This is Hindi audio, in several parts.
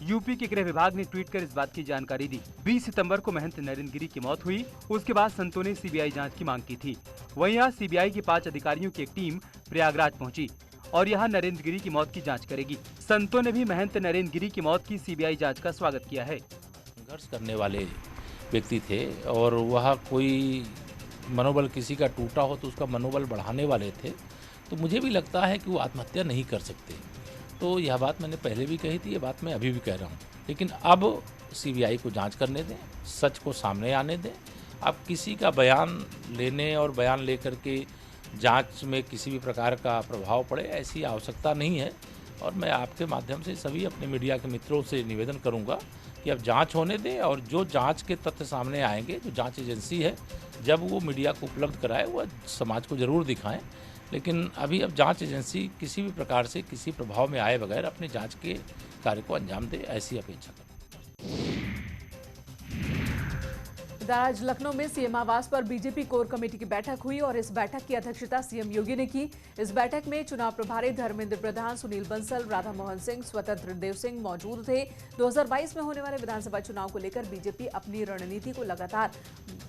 यूपी के गृह विभाग ने ट्वीट कर इस बात की जानकारी दी। 20 सितंबर को महंत नरेंद्र गिरी की मौत हुई। उसके बाद संतों ने सीबीआई जांच की मांग की थी। वहीं आज सीबीआई के 5 अधिकारियों की एक टीम प्रयागराज पहुंची और यहां नरेंद्र गिरी की मौत की जांच करेगी। संतों ने भी महंत नरेंद्र गिरी की मौत की सीबीआई जांच का स्वागत किया है। संघर्ष करने वाले व्यक्ति थे और वह कोई मनोबल किसी का टूटा हो तो उसका मनोबल बढ़ाने वाले थे, तो मुझे भी लगता है कि वो आत्महत्या नहीं कर सकते। तो यह बात मैंने पहले भी कही थी, ये बात मैं अभी भी कह रहा हूँ। लेकिन अब सीबीआई को जांच करने दें, सच को सामने आने दें। अब किसी का बयान लेने और बयान लेकर के जांच में किसी भी प्रकार का प्रभाव पड़े, ऐसी आवश्यकता नहीं है। और मैं आपके माध्यम से सभी अपने मीडिया के मित्रों से निवेदन करूंगा कि अब जांच होने दें और जो जांच के तथ्य सामने आएंगे, जो जांच एजेंसी है, जब वो मीडिया को उपलब्ध कराए, वह समाज को जरूर दिखाएं। लेकिन अभी अब जांच एजेंसी किसी भी प्रकार से किसी प्रभाव में आए बगैर अपने जांच के कार्य को अंजाम दे, ऐसी अपेक्षा करते हैं। आज लखनऊ में सीएम आवास पर बीजेपी कोर कमेटी की बैठक हुई और इस बैठक की अध्यक्षता सीएम योगी ने की। इस बैठक में चुनाव प्रभारी धर्मेंद्र प्रधान, सुनील बंसल, राधा मोहन सिंह, स्वतंत्र देव सिंह मौजूद थे। 2022 में होने वाले विधानसभा चुनाव को लेकर बीजेपी अपनी रणनीति को लगातार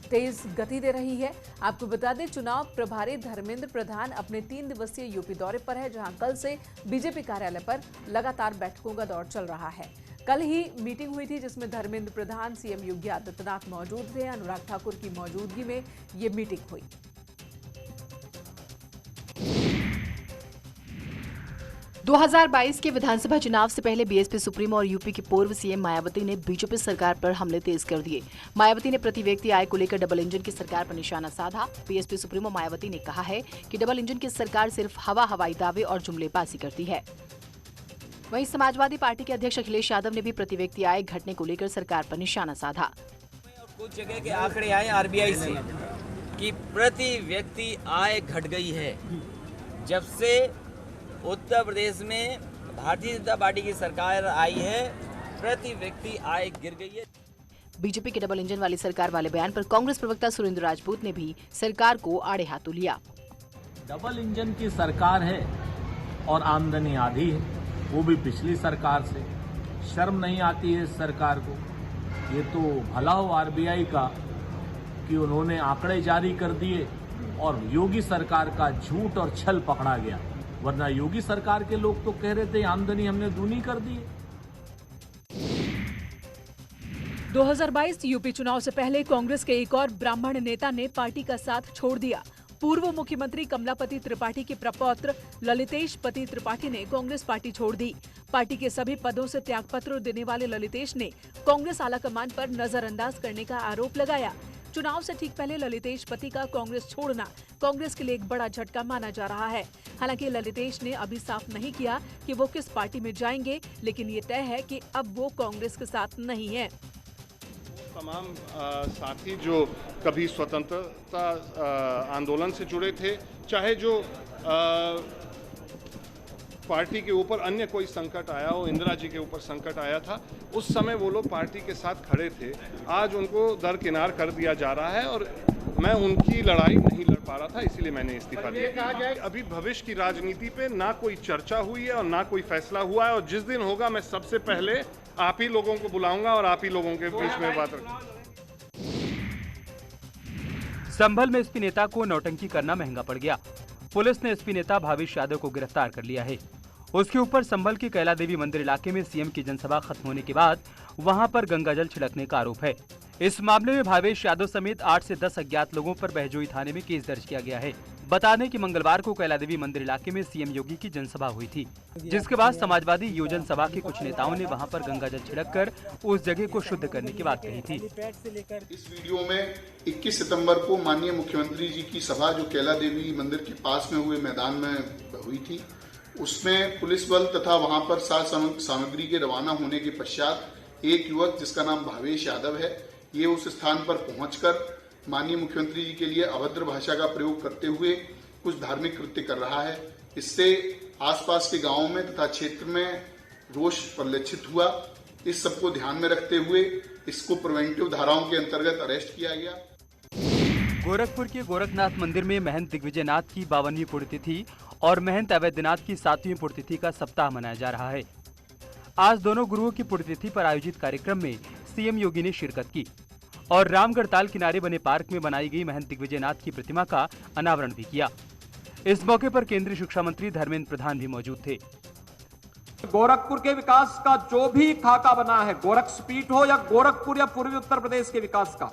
तेज गति दे रही है। आपको बता दें, चुनाव प्रभारी धर्मेंद्र प्रधान अपने 3 दिवसीय यूपी दौरे पर है, जहां कल से बीजेपी कार्यालय पर लगातार बैठकों का दौर चल रहा है। कल ही मीटिंग हुई थी जिसमें धर्मेंद्र प्रधान, सीएम योगी आदित्यनाथ मौजूद थे। अनुराग ठाकुर की मौजूदगी में ये मीटिंग हुई। दो 2022 के विधानसभा चुनाव से पहले बीएसपी सुप्रीमो और यूपी की पूर्व सीएम मायावती ने बीजेपी सरकार पर हमले तेज कर दिए। मायावती ने प्रति व्यक्ति आय को लेकर डबल इंजन की सरकार पर निशाना साधा। बीएसपी सुप्रीमो मायावती ने कहा है कि डबल इंजन की सरकार सिर्फ हवाई दावे और जुमलेबाजी करती है। वहीं समाजवादी पार्टी के अध्यक्ष अखिलेश यादव ने भी प्रति व्यक्ति आय घटने को लेकर सरकार पर निशाना साधा। कुछ जगह के आंकड़े आए आरबीआई से कि प्रति व्यक्ति आय घट गई है। जब से उत्तर प्रदेश में भारतीय जनता पार्टी की सरकार आई है, प्रति व्यक्ति आय गिर गई है। बीजेपी के डबल इंजन वाली सरकार वाले बयान पर कांग्रेस प्रवक्ता सुरेंद्र राजपूत ने भी सरकार को आड़े हाथों लिया। डबल इंजन की सरकार है और आमदनी आधी है, वो भी पिछली सरकार से। शर्म नहीं आती है इस सरकार को। ये तो भला हो आरबीआई का कि उन्होंने आंकड़े जारी कर दिए और योगी सरकार का झूठ और छल पकड़ा गया, वरना योगी सरकार के लोग तो कह रहे थे आमदनी हमने दूनी कर दी। 2022 यूपी चुनाव से पहले कांग्रेस के एक और ब्राह्मण नेता ने पार्टी का साथ छोड़ दिया। पूर्व मुख्यमंत्री कमलापति त्रिपाठी के प्रपौत्र ललितेश पति त्रिपाठी ने कांग्रेस पार्टी छोड़ दी। पार्टी के सभी पदों से त्यागपत्र देने वाले ललितेश ने कांग्रेस आलाकमान पर नजरअंदाज करने का आरोप लगाया। चुनाव से ठीक पहले ललितेश पति का कांग्रेस छोड़ना कांग्रेस के लिए एक बड़ा झटका माना जा रहा है। हालांकि ललितेश ने अभी साफ नहीं किया कि वो किस पार्टी में जाएंगे, लेकिन ये तय है कि अब वो कांग्रेस के साथ नहीं है। तमाम साथी जो कभी स्वतंत्रता आंदोलन से जुड़े थे, चाहे जो पार्टी के ऊपर अन्य कोई संकट आया हो, इंदिरा जी के ऊपर संकट आया था, उस समय वो लोग पार्टी के साथ खड़े थे। आज उनको दरकिनार कर दिया जा रहा है और मैं उनकी लड़ाई नहीं लड़ पा रहा था, इसीलिए मैंने इस्तीफा दिया। अभी भविष्य की राजनीति पे ना कोई चर्चा हुई है और ना कोई फैसला हुआ है, और जिस दिन होगा मैं सबसे पहले आप ही लोगों को बुलाऊंगा और आप ही लोगों के बीच में बात रखूंगा। संभल में एसपी नेता को नौटंकी करना महंगा पड़ गया। पुलिस ने एसपी नेता भावेश यादव को गिरफ्तार कर लिया है। उसके ऊपर संभल के कैला देवी मंदिर इलाके में सीएम की जनसभा खत्म होने के बाद वहां पर गंगाजल छिड़कने का आरोप है। इस मामले में भावेश यादव समेत 8 से 10 अज्ञात लोगों पर बहजोई थाने में केस दर्ज किया गया है। बता दें कि मंगलवार को कैला देवी मंदिर इलाके में सीएम योगी की जनसभा हुई थी, जिसके बाद समाजवादी योजन सभा के कुछ नेताओं ने वहां पर गंगाजल छिड़ककर उस जगह को शुद्ध करने की बात कही थी। इस वीडियो में 21 सितंबर को माननीय मुख्यमंत्री जी की सभा जो कैला देवी मंदिर के पास में हुए मैदान में हुई थी, उसमें पुलिस बल तथा वहां पर सामग्री के रवाना होने के पश्चात एक युवक जिसका नाम भावेश यादव है, ये उस स्थान पर पहुंचकर माननीय मुख्यमंत्री जी के लिए अभद्र भाषा का प्रयोग करते हुए कुछ धार्मिक कृत्य कर रहा है। इससे आसपास के गांवों में तथा क्षेत्र में रोष परिलक्षित हुआ। इस सबको ध्यान में रखते हुए इसको प्रिवेंटिव धाराओं के अंतर्गत अरेस्ट किया गया। गोरखपुर के गोरखनाथ मंदिर में महंत दिग्विजयनाथ की 52वीं पुण्यतिथि और महंत अवैधनाथ की 7वीं पुण्यतिथि का सप्ताह मनाया जा रहा है। आज दोनों गुरुओं की पुण्यतिथि पर आयोजित कार्यक्रम में सीएम योगी ने शिरकत की और रामगढ़ ताल किनारे बने पार्क में बनाई गई महंत दिग्विजयनाथ की प्रतिमा का अनावरण भी किया। इस मौके पर केंद्रीय शिक्षा मंत्री धर्मेंद्र प्रधान भी मौजूद थे। गोरखपुर के विकास का जो भी खाका बना है, गोरखपीठ हो या गोरखपुर या पूर्वी उत्तर प्रदेश के विकास का,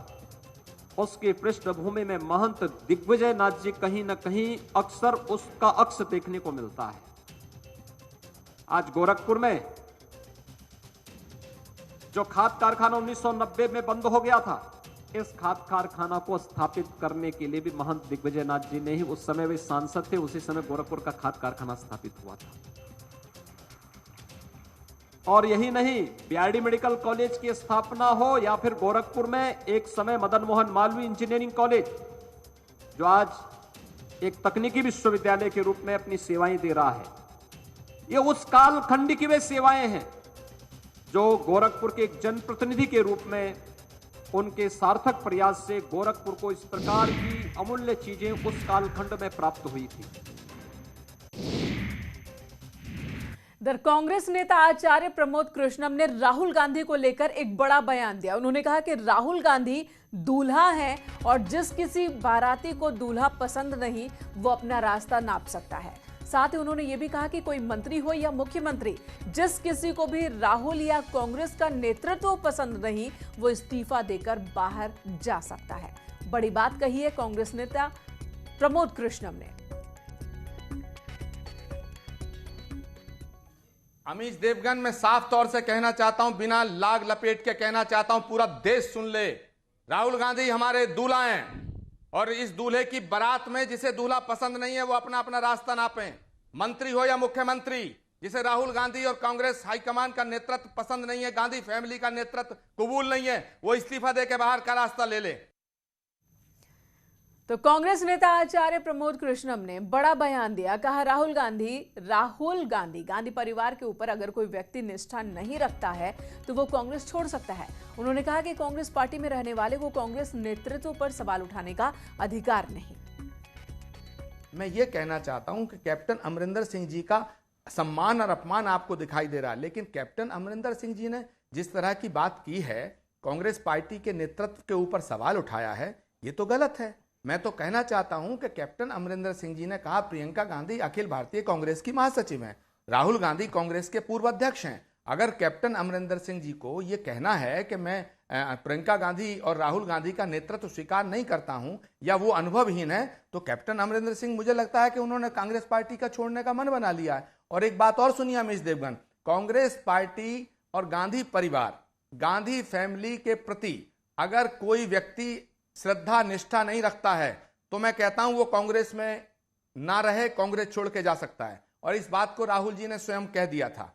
उसकी पृष्ठभूमि में महंत दिग्विजयनाथ जी कहीं न कहीं अक्सर उसका अक्स देखने को मिलता है। आज गोरखपुर में जो खाद कारखाना 1990 में बंद हो गया था, इस खाद कारखाना को स्थापित करने के लिए भी महंत दिग्विजयनाथ जी ने ही, उस समय वे सांसद थे, उसी समय गोरखपुर का खाद कारखाना स्थापित हुआ था। और यही नहीं, बीआरडी मेडिकल कॉलेज की स्थापना हो या फिर गोरखपुर में एक समय मदन मोहन मालवीय इंजीनियरिंग कॉलेज, जो आज एक तकनीकी विश्वविद्यालय के रूप में अपनी सेवाएं दे रहा है, ये उस कालखंड की वे सेवाएं हैं जो गोरखपुर के एक जनप्रतिनिधि के रूप में उनके सार्थक प्रयास से गोरखपुर को इस प्रकार की अमूल्य चीजें उस कालखंड में प्राप्त हुई थी। इधर कांग्रेस नेता आचार्य प्रमोद कृष्णम ने राहुल गांधी को लेकर एक बड़ा बयान दिया। उन्होंने कहा कि राहुल गांधी दूल्हा है और जिस किसी बाराती को दूल्हा पसंद नहीं, वो अपना रास्ता नाप सकता है। साथ ही उन्होंने ये भी कहा कि कोई मंत्री हो या मुख्यमंत्री, जिस किसी को भी राहुल या कांग्रेस का नेतृत्व पसंद नहीं, वो इस्तीफा देकर बाहर जा सकता है। बड़ी बात कही है कांग्रेस नेता प्रमोद कृष्णम ने। अमीश देवगन, मैं साफ तौर से कहना चाहता हूं, बिना लाग लपेट के कहना चाहता हूं, पूरा देश सुन ले, राहुल गांधी हमारे दूल्हा हैं और इस दूल्हे की बारात में जिसे दूल्हा पसंद नहीं है वो अपना अपना रास्ता नापें। मंत्री हो या मुख्यमंत्री, जिसे राहुल गांधी और कांग्रेस हाईकमान का नेतृत्व पसंद नहीं है, गांधी फैमिली का नेतृत्व कबूल नहीं है, वो इस्तीफा देकर बाहर का रास्ता ले ले। तो कांग्रेस नेता आचार्य प्रमोद कृष्णम ने बड़ा बयान दिया। कहा राहुल गांधी परिवार के ऊपर अगर कोई व्यक्ति निष्ठा नहीं रखता है तो वो कांग्रेस छोड़ सकता है। उन्होंने कहा कि कांग्रेस पार्टी में रहने वाले को कांग्रेस नेतृत्व पर सवाल उठाने का अधिकार नहीं। मैं ये कहना चाहता हूं कि कैप्टन अमरिंदर सिंह जी का सम्मान और अपमान आपको दिखाई दे रहा है, लेकिन कैप्टन अमरिंदर सिंह जी ने जिस तरह की बात की है, कांग्रेस पार्टी के नेतृत्व के ऊपर सवाल उठाया है, ये तो गलत है। मैं तो कहना चाहता हूं कि कैप्टन अमरिंदर सिंह जी ने कहा प्रियंका गांधी अखिल भारतीय कांग्रेस की महासचिव हैं, राहुल गांधी कांग्रेस के पूर्व अध्यक्ष हैं। अगर कैप्टन अमरिंदर सिंह जी को यह कहना है कि मैं प्रियंका गांधी और राहुल गांधी का नेतृत्व स्वीकार नहीं करता हूं या वो अनुभवहीन है, तो कैप्टन अमरिंदर सिंह, मुझे लगता है कि उन्होंने कांग्रेस पार्टी का छोड़ने का मन बना लिया है। और एक बात और सुनिए अमीश देवगन, कांग्रेस पार्टी और गांधी परिवार, गांधी फैमिली के प्रति अगर कोई व्यक्ति श्रद्धा निष्ठा नहीं रखता है तो मैं कहता हूं वो कांग्रेस में ना रहे, कांग्रेस छोड़ के जा सकता है। और इस बात को राहुल जी ने स्वयं कह दिया था।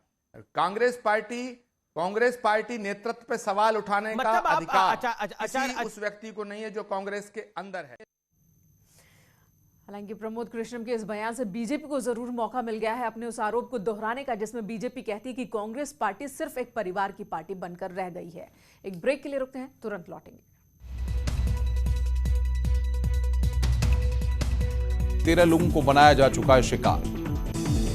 कांग्रेस पार्टी नेतृत्व पे सवाल उठाने का अधिकार उस व्यक्ति को नहीं है जो कांग्रेस के अंदर है। हालांकि प्रमोद कृष्णम के इस बयान से बीजेपी को जरूर मौका मिल गया है अपने उस आरोप को दोहराने का, जिसमें बीजेपी कहती है कि कांग्रेस पार्टी सिर्फ एक परिवार की पार्टी बनकर रह गई है। एक ब्रेक के लिए रुकते हैं, तुरंत लौटेंगे। 13 लोगों को बनाया जा चुका है शिकार।